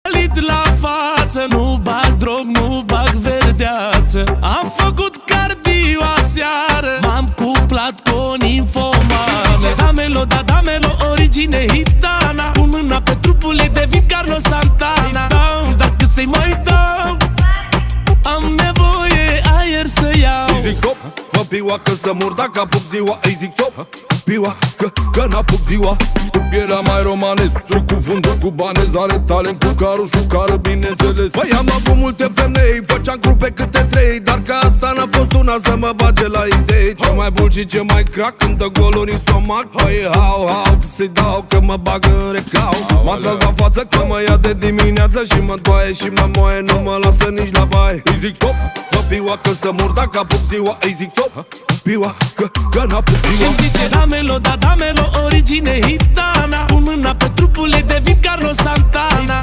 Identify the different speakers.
Speaker 1: Lit la față, nu bag drog, nu bag verdeață. Am făcut cardio aseară, m-am cuplat cu o ninfomană. Damelo, da damelo, origine hitana. Pun mâna pe trupul ei, devin Carlos Santana. Dau, dacă să-i mai dau, am nevoie aer să iau.
Speaker 2: Îi zic top, fă piua că să mor dacă apuc ziua. Îi zic top, piua că n-apuc ziua. Cu pielea mai romanez și cuvântul cubanez. Are talent cu carul și cară, bineînțeles. Păi am avut multe femei, făceam grupe câte trei, dar că asta n-a fost una să mă bage la idei. Ce mai bun și ce mai crack când dă goluri în stomac. Păi hau, că să-i dau, că mă bag în recau. M-a tras la față că mă ia de dimineață și mă doaie și mă moaie, nu mă lasă nici la baie. Îi zic top, fă piua că să mor dacă apuc ziua. Îi zic top, piua că n-apuc ziua.
Speaker 1: Și-mi zice damelo, da damelo, origine hitana. Pun mâna pe trupul ei, devin Carlos Santana.